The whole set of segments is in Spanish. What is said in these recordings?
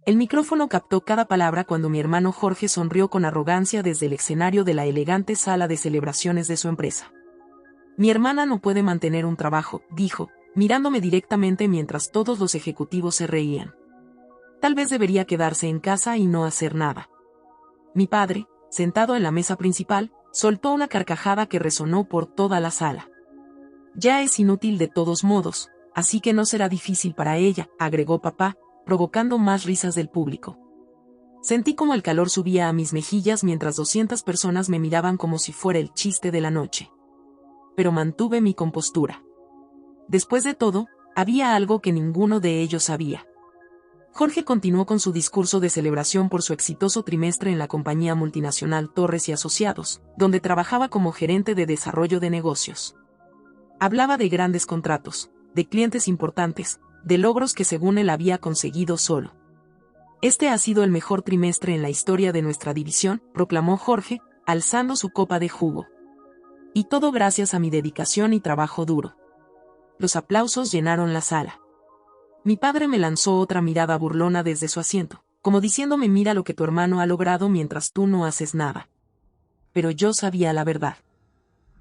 El micrófono captó cada palabra cuando mi hermano Jorge sonrió con arrogancia desde el escenario de la elegante sala de celebraciones de su empresa. Mi hermana no puede mantener un trabajo, dijo, mirándome directamente mientras todos los ejecutivos se reían. Tal vez debería quedarse en casa y no hacer nada. Mi padre, sentado en la mesa principal, soltó una carcajada que resonó por toda la sala. Ya es inútil de todos modos, así que no será difícil para ella, agregó papá, provocando más risas del público. Sentí como el calor subía a mis mejillas mientras 200 personas me miraban como si fuera el chiste de la noche. Pero mantuve mi compostura. Después de todo, había algo que ninguno de ellos sabía. Jorge continuó con su discurso de celebración por su exitoso trimestre en la compañía multinacional Torres y Asociados, donde trabajaba como gerente de desarrollo de negocios. Hablaba de grandes contratos, de clientes importantes, de logros que según él había conseguido solo. Este ha sido el mejor trimestre en la historia de nuestra división, proclamó Jorge, alzando su copa de jugo. Y todo gracias a mi dedicación y trabajo duro. Los aplausos llenaron la sala. Mi padre me lanzó otra mirada burlona desde su asiento, como diciéndome mira lo que tu hermano ha logrado mientras tú no haces nada. Pero yo sabía la verdad.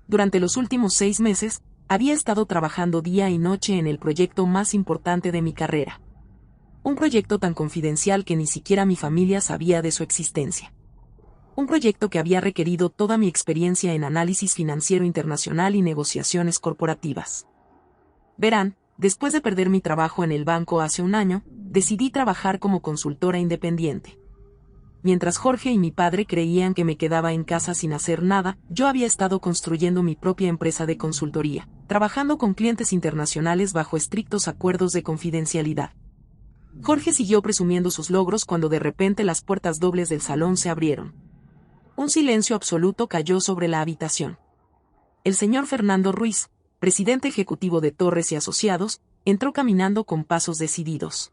Durante los últimos 6 meses, había estado trabajando día y noche en el proyecto más importante de mi carrera. Un proyecto tan confidencial que ni siquiera mi familia sabía de su existencia. Un proyecto que había requerido toda mi experiencia en análisis financiero internacional y negociaciones corporativas. Verán, después de perder mi trabajo en el banco hace un año, decidí trabajar como consultora independiente. Mientras Jorge y mi padre creían que me quedaba en casa sin hacer nada, yo había estado construyendo mi propia empresa de consultoría, trabajando con clientes internacionales bajo estrictos acuerdos de confidencialidad. Jorge siguió presumiendo sus logros cuando de repente las puertas dobles del salón se abrieron. Un silencio absoluto cayó sobre la habitación. El señor Fernando Ruiz, presidente ejecutivo de Torres y Asociados, entró caminando con pasos decididos.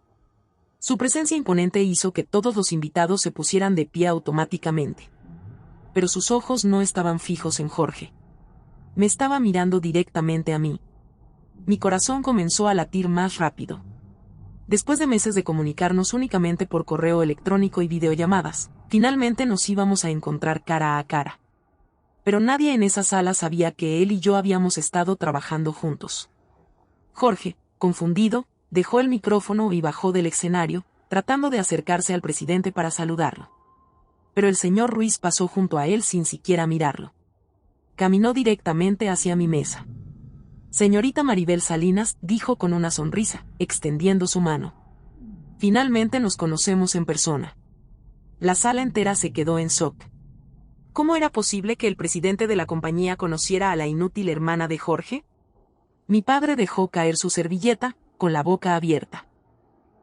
Su presencia imponente hizo que todos los invitados se pusieran de pie automáticamente. Pero sus ojos no estaban fijos en Jorge. Me estaba mirando directamente a mí. Mi corazón comenzó a latir más rápido. Después de meses de comunicarnos únicamente por correo electrónico y videollamadas, finalmente nos íbamos a encontrar cara a cara. Pero nadie en esa sala sabía que él y yo habíamos estado trabajando juntos. Jorge, confundido, dejó el micrófono y bajó del escenario, tratando de acercarse al presidente para saludarlo. Pero el señor Ruiz pasó junto a él sin siquiera mirarlo. Caminó directamente hacia mi mesa. Señorita Maribel Salinas, dijo con una sonrisa, extendiendo su mano. Finalmente nos conocemos en persona. La sala entera se quedó en shock. ¿Cómo era posible que el presidente de la compañía conociera a la inútil hermana de Jorge? Mi padre dejó caer su servilleta, con la boca abierta.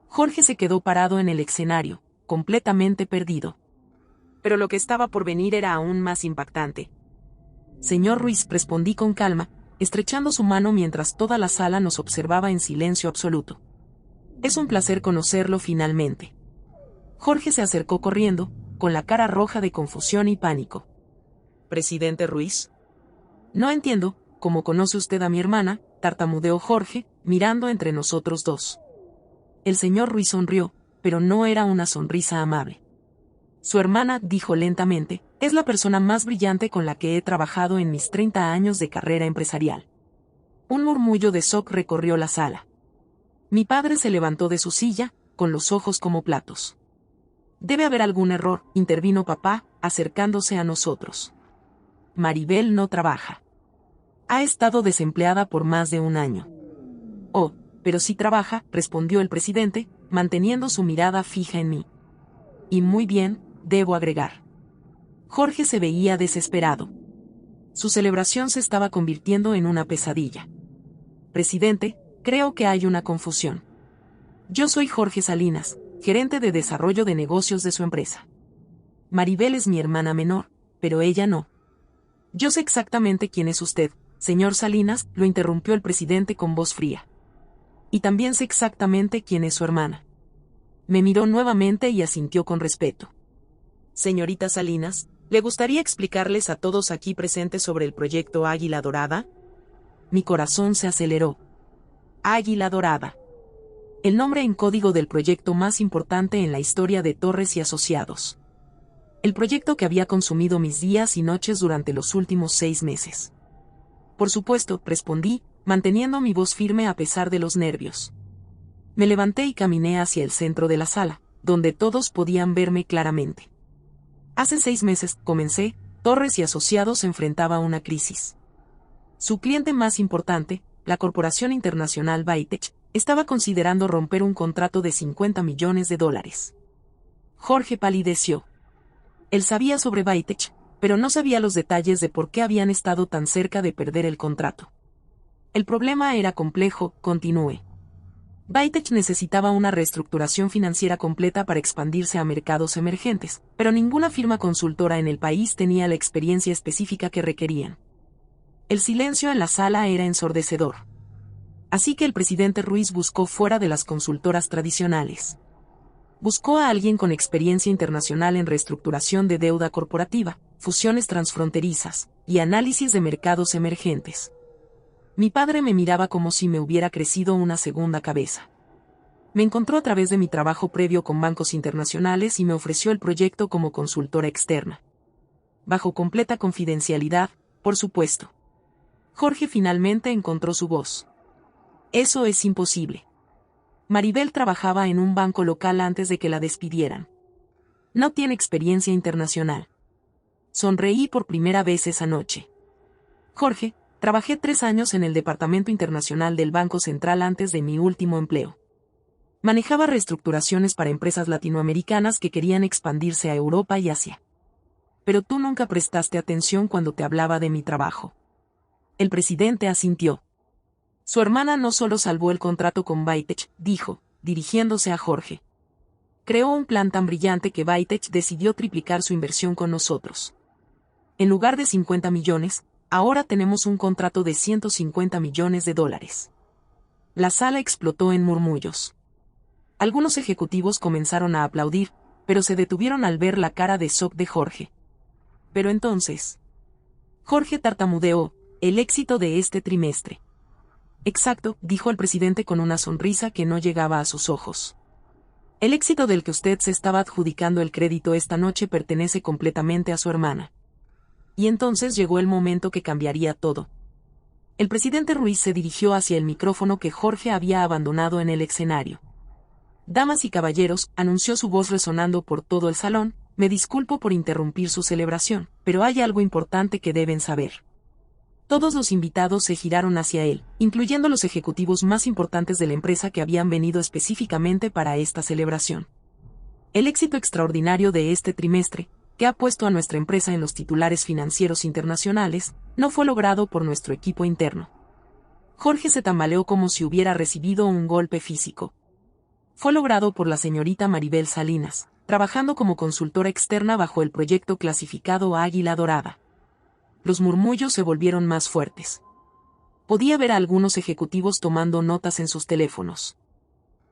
Jorge se quedó parado en el escenario, completamente perdido. Pero lo que estaba por venir era aún más impactante. Señor Ruiz, respondí con calma, estrechando su mano mientras toda la sala nos observaba en silencio absoluto. Es un placer conocerlo finalmente. Jorge se acercó corriendo, con la cara roja de confusión y pánico. ¿Presidente Ruiz? No entiendo, ¿cómo conoce usted a mi hermana?, tartamudeó Jorge, mirando entre nosotros dos. El señor Ruiz sonrió, pero no era una sonrisa amable. Su hermana, dijo lentamente, es la persona más brillante con la que he trabajado en mis 30 años de carrera empresarial. Un murmullo de shock recorrió la sala. Mi padre se levantó de su silla, con los ojos como platos. Debe haber algún error, intervino papá, acercándose a nosotros. Maribel no trabaja. Ha estado desempleada por más de un año. Oh, pero sí trabaja, respondió el presidente, manteniendo su mirada fija en mí. Y muy bien, debo agregar. Jorge se veía desesperado. Su celebración se estaba convirtiendo en una pesadilla. Presidente, creo que hay una confusión. Yo soy Jorge Salinas, gerente de desarrollo de negocios de su empresa. Maribel es mi hermana menor, pero ella no. Yo sé exactamente quién es usted, señor Salinas, lo interrumpió el presidente con voz fría. Y también sé exactamente quién es su hermana. Me miró nuevamente y asintió con respeto. Señorita Salinas, ¿le gustaría explicarles a todos aquí presentes sobre el proyecto Águila Dorada? Mi corazón se aceleró. Águila Dorada. El nombre en código del proyecto más importante en la historia de Torres y Asociados. El proyecto que había consumido mis días y noches durante los últimos 6 meses. Por supuesto, respondí, manteniendo mi voz firme a pesar de los nervios. Me levanté y caminé hacia el centro de la sala, donde todos podían verme claramente. Hace 6 meses, comencé, Torres y Asociados enfrentaba una crisis. Su cliente más importante, la corporación internacional Bytech, estaba considerando romper un contrato de $50 millones. Jorge palideció. Él sabía sobre Bytech, pero no sabía los detalles de por qué habían estado tan cerca de perder el contrato. El problema era complejo, continué. Bytech necesitaba una reestructuración financiera completa para expandirse a mercados emergentes, pero ninguna firma consultora en el país tenía la experiencia específica que requerían. El silencio en la sala era ensordecedor. Así que el presidente Ruiz buscó fuera de las consultoras tradicionales. Buscó a alguien con experiencia internacional en reestructuración de deuda corporativa, fusiones transfronterizas y análisis de mercados emergentes. Mi padre me miraba como si me hubiera crecido una segunda cabeza. Me encontró a través de mi trabajo previo con bancos internacionales y me ofreció el proyecto como consultora externa. Bajo completa confidencialidad, por supuesto. Jorge finalmente encontró su voz. Eso es imposible. Maribel trabajaba en un banco local antes de que la despidieran. No tiene experiencia internacional. Sonreí por primera vez esa noche. Jorge, trabajé 3 años en el Departamento Internacional del Banco Central antes de mi último empleo. Manejaba reestructuraciones para empresas latinoamericanas que querían expandirse a Europa y Asia. Pero tú nunca prestaste atención cuando te hablaba de mi trabajo. El presidente asintió. Su hermana no solo salvó el contrato con Bytech, dijo, dirigiéndose a Jorge. Creó un plan tan brillante que Bytech decidió triplicar su inversión con nosotros. En lugar de 50 millones, ahora tenemos un contrato de $150 millones. La sala explotó en murmullos. Algunos ejecutivos comenzaron a aplaudir, pero se detuvieron al ver la cara de shock de Jorge. Pero entonces... Jorge tartamudeó, el éxito de este trimestre. Exacto, dijo el presidente con una sonrisa que no llegaba a sus ojos. El éxito del que usted se estaba adjudicando el crédito esta noche pertenece completamente a su hermana. Y entonces llegó el momento que cambiaría todo. El presidente Ruiz se dirigió hacia el micrófono que Jorge había abandonado en el escenario. Damas y caballeros, anunció su voz resonando por todo el salón, me disculpo por interrumpir su celebración, pero hay algo importante que deben saber. Todos los invitados se giraron hacia él, incluyendo los ejecutivos más importantes de la empresa que habían venido específicamente para esta celebración. El éxito extraordinario de este trimestre, que ha puesto a nuestra empresa en los titulares financieros internacionales, no fue logrado por nuestro equipo interno. Jorge se tambaleó como si hubiera recibido un golpe físico. Fue logrado por la señorita Maribel Salinas, trabajando como consultora externa bajo el proyecto clasificado Águila Dorada. Los murmullos se volvieron más fuertes. Podía ver a algunos ejecutivos tomando notas en sus teléfonos.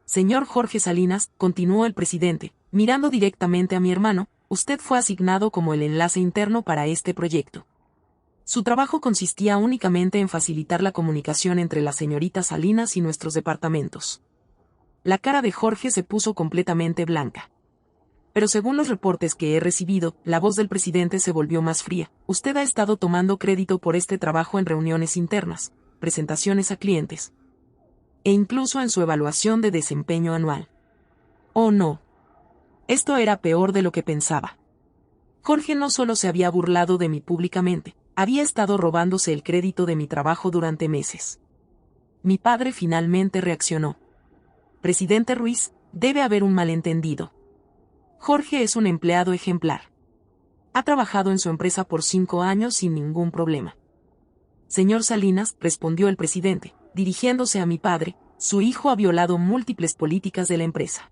Señor Jorge Salinas, continuó el presidente, mirando directamente a mi hermano, usted fue asignado como el enlace interno para este proyecto. Su trabajo consistía únicamente en facilitar la comunicación entre la señorita Salinas y nuestros departamentos. La cara de Jorge se puso completamente blanca. Pero según los reportes que he recibido, la voz del presidente se volvió más fría. Usted ha estado tomando crédito por este trabajo en reuniones internas, presentaciones a clientes, e incluso en su evaluación de desempeño anual. Oh no. Esto era peor de lo que pensaba. Jorge no solo se había burlado de mí públicamente, había estado robándose el crédito de mi trabajo durante meses. Mi padre finalmente reaccionó. Presidente Ruiz, debe haber un malentendido. Jorge es un empleado ejemplar. Ha trabajado en su empresa por 5 años sin ningún problema. Señor Salinas, respondió el presidente, dirigiéndose a mi padre, su hijo ha violado múltiples políticas de la empresa.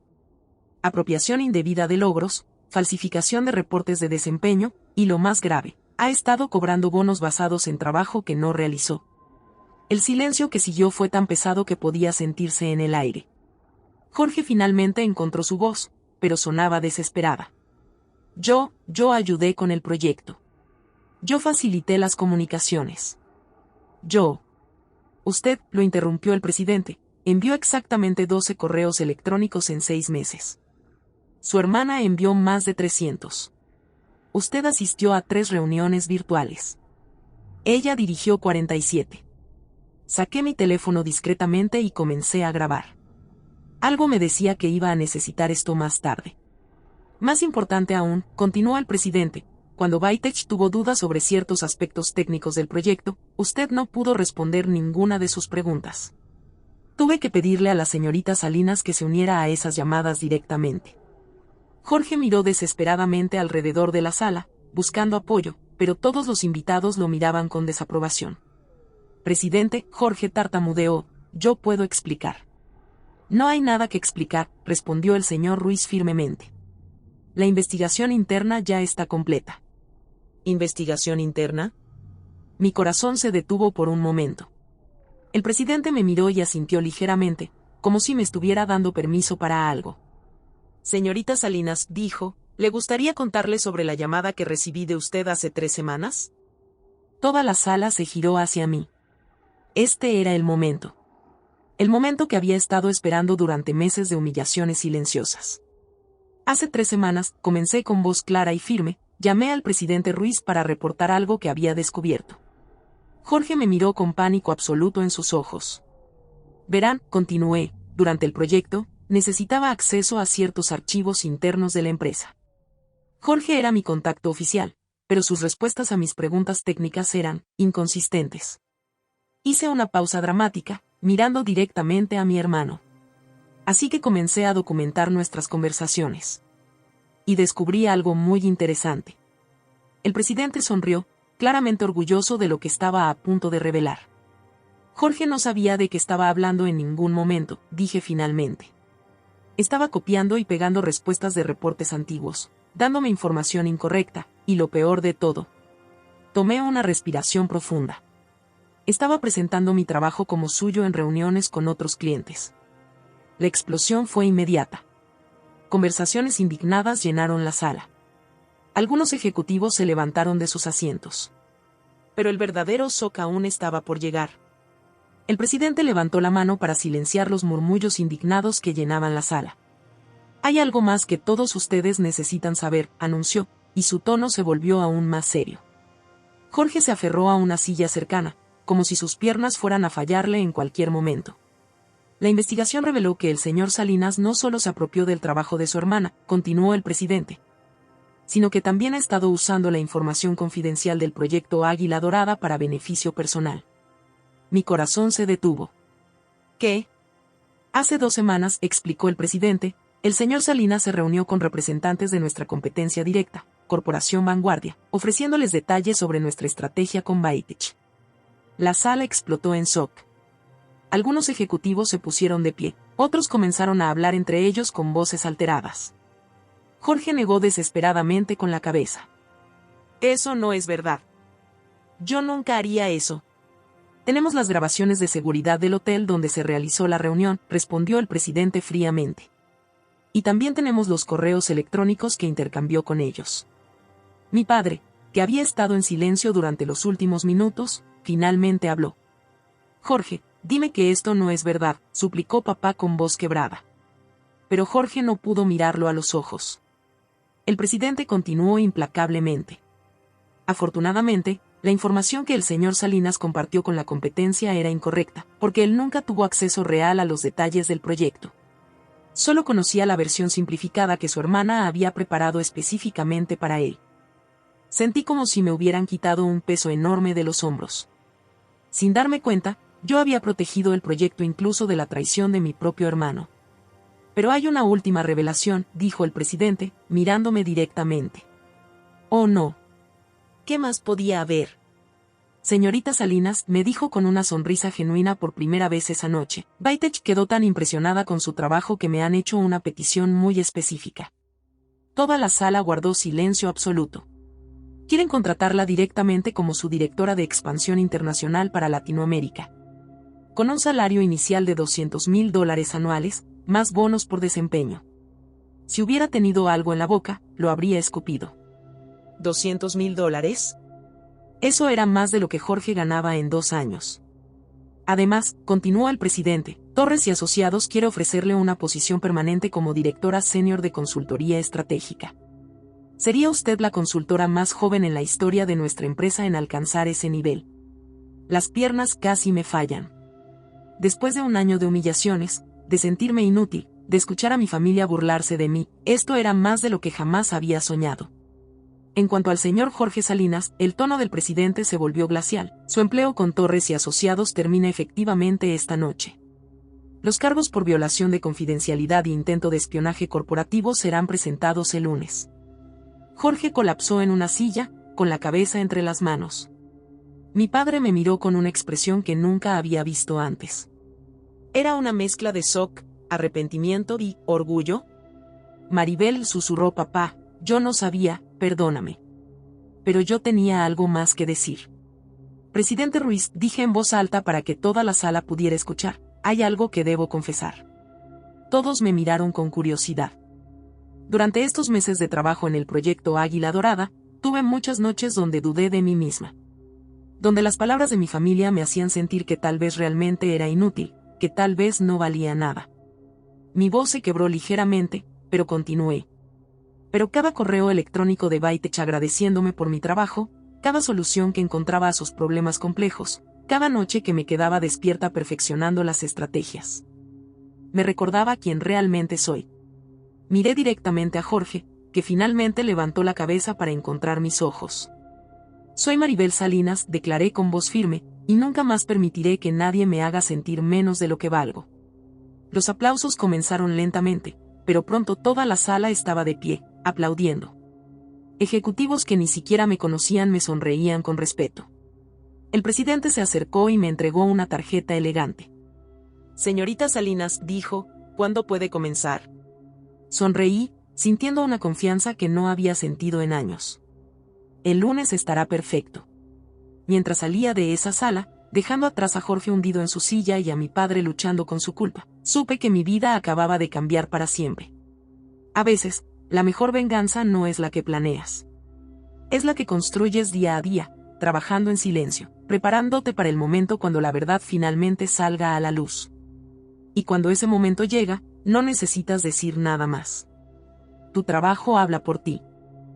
Apropiación indebida de logros, falsificación de reportes de desempeño, y lo más grave, ha estado cobrando bonos basados en trabajo que no realizó. El silencio que siguió fue tan pesado que podía sentirse en el aire. Jorge finalmente encontró su voz, pero sonaba desesperada. Yo ayudé con el proyecto. Yo facilité las comunicaciones. Usted, lo interrumpió el presidente, envió exactamente 12 correos electrónicos en 6 meses. Su hermana envió más de 300. Usted asistió a 3 reuniones virtuales. Ella dirigió 47. Saqué mi teléfono discretamente y comencé a grabar. Algo me decía que iba a necesitar esto más tarde. Más importante aún, continuó el presidente, cuando Bytech tuvo dudas sobre ciertos aspectos técnicos del proyecto, usted no pudo responder ninguna de sus preguntas. Tuve que pedirle a la señorita Salinas que se uniera a esas llamadas directamente. Jorge miró desesperadamente alrededor de la sala, buscando apoyo, pero todos los invitados lo miraban con desaprobación. Presidente, Jorge tartamudeó, yo puedo explicar. No hay nada que explicar, respondió el señor Ruiz firmemente. La investigación interna ya está completa. ¿Investigación interna? Mi corazón se detuvo por un momento. El presidente me miró y asintió ligeramente, como si me estuviera dando permiso para algo. Señorita Salinas, dijo, ¿le gustaría contarle sobre la llamada que recibí de usted hace 3 semanas? Toda la sala se giró hacia mí. Este era el momento. El momento que había estado esperando durante meses de humillaciones silenciosas. Hace 3 semanas, comencé con voz clara y firme, llamé al presidente Ruiz para reportar algo que había descubierto. Jorge me miró con pánico absoluto en sus ojos. Verán, continué, durante el proyecto, necesitaba acceso a ciertos archivos internos de la empresa. Jorge era mi contacto oficial, pero sus respuestas a mis preguntas técnicas eran inconsistentes. Hice una pausa dramática, mirando directamente a mi hermano. Así que comencé a documentar nuestras conversaciones. Y descubrí algo muy interesante. El presidente sonrió, claramente orgulloso de lo que estaba a punto de revelar. Jorge no sabía de qué estaba hablando en ningún momento, dije finalmente. Estaba copiando y pegando respuestas de reportes antiguos, dándome información incorrecta, y lo peor de todo. Tomé una respiración profunda. Estaba presentando mi trabajo como suyo en reuniones con otros clientes. La explosión fue inmediata. Conversaciones indignadas llenaron la sala. Algunos ejecutivos se levantaron de sus asientos. Pero el verdadero shock aún estaba por llegar. El presidente levantó la mano para silenciar los murmullos indignados que llenaban la sala. Hay algo más que todos ustedes necesitan saber, anunció, y su tono se volvió aún más serio. Jorge se aferró a una silla cercana, como si sus piernas fueran a fallarle en cualquier momento. La investigación reveló que el señor Salinas no solo se apropió del trabajo de su hermana, continuó el presidente, sino que también ha estado usando la información confidencial del proyecto Águila Dorada para beneficio personal. Mi corazón se detuvo. ¿Qué? Hace 2 semanas, explicó el presidente, el señor Salinas se reunió con representantes de nuestra competencia directa, Corporación Vanguardia, ofreciéndoles detalles sobre nuestra estrategia con Bytech. La sala explotó en shock. Algunos ejecutivos se pusieron de pie, otros comenzaron a hablar entre ellos con voces alteradas. Jorge negó desesperadamente con la cabeza. Eso no es verdad. Yo nunca haría eso. Tenemos las grabaciones de seguridad del hotel donde se realizó la reunión, respondió el presidente fríamente. Y también tenemos los correos electrónicos que intercambió con ellos. Mi padre, que había estado en silencio durante los últimos minutos, finalmente habló. Jorge, dime que esto no es verdad, suplicó papá con voz quebrada. Pero Jorge no pudo mirarlo a los ojos. El presidente continuó implacablemente. Afortunadamente, la información que el señor Salinas compartió con la competencia era incorrecta, porque él nunca tuvo acceso real a los detalles del proyecto. Solo conocía la versión simplificada que su hermana había preparado específicamente para él. Sentí como si me hubieran quitado un peso enorme de los hombros. Sin darme cuenta, yo había protegido el proyecto incluso de la traición de mi propio hermano. Pero hay una última revelación, dijo el presidente, mirándome directamente. Oh no. ¿Qué más podía haber? Señorita Salinas, me dijo con una sonrisa genuina por primera vez esa noche, Bytech quedó tan impresionada con su trabajo que me han hecho una petición muy específica. Toda la sala guardó silencio absoluto. Quieren contratarla directamente como su directora de expansión internacional para Latinoamérica. Con un salario inicial de $200,000 anuales, más bonos por desempeño. Si hubiera tenido algo en la boca, lo habría escupido. ¿$200,000? Eso era más de lo que Jorge ganaba en 2 años. Además, continuó el presidente, Torres y Asociados quiere ofrecerle una posición permanente como directora senior de consultoría estratégica. Sería usted la consultora más joven en la historia de nuestra empresa en alcanzar ese nivel. Las piernas casi me fallan. Después de un año de humillaciones, de sentirme inútil, de escuchar a mi familia burlarse de mí, esto era más de lo que jamás había soñado. En cuanto al señor Jorge Salinas, el tono del presidente se volvió glacial. Su empleo con Torres y Asociados termina efectivamente esta noche. Los cargos por violación de confidencialidad e intento de espionaje corporativo serán presentados el lunes. Jorge colapsó en una silla, con la cabeza entre las manos. Mi padre me miró con una expresión que nunca había visto antes. Era una mezcla de shock, arrepentimiento y orgullo. Maribel, susurró papá, yo no sabía, perdóname. Pero yo tenía algo más que decir. Presidente Ruiz, dije en voz alta para que toda la sala pudiera escuchar, hay algo que debo confesar. Todos me miraron con curiosidad. Durante estos meses de trabajo en el proyecto Águila Dorada, tuve muchas noches donde dudé de mí misma. Donde las palabras de mi familia me hacían sentir que tal vez realmente era inútil, que tal vez no valía nada. Mi voz se quebró ligeramente, pero continué. Pero cada correo electrónico de Baitech agradeciéndome por mi trabajo, cada solución que encontraba a sus problemas complejos, cada noche que me quedaba despierta perfeccionando las estrategias. Me recordaba quién realmente soy. Miré directamente a Jorge, que finalmente levantó la cabeza para encontrar mis ojos. Soy Maribel Salinas, declaré con voz firme, y nunca más permitiré que nadie me haga sentir menos de lo que valgo. Los aplausos comenzaron lentamente, pero pronto toda la sala estaba de pie, aplaudiendo. Ejecutivos que ni siquiera me conocían me sonreían con respeto. El presidente se acercó y me entregó una tarjeta elegante. Señorita Salinas, dijo, ¿cuándo puede comenzar? Sonreí, sintiendo una confianza que no había sentido en años. El lunes estará perfecto. Mientras salía de esa sala, dejando atrás a Jorge hundido en su silla y a mi padre luchando con su culpa, supe que mi vida acababa de cambiar para siempre. A veces, la mejor venganza no es la que planeas. Es la que construyes día a día, trabajando en silencio, preparándote para el momento cuando la verdad finalmente salga a la luz. Y cuando ese momento llega, no necesitas decir nada más. Tu trabajo habla por ti.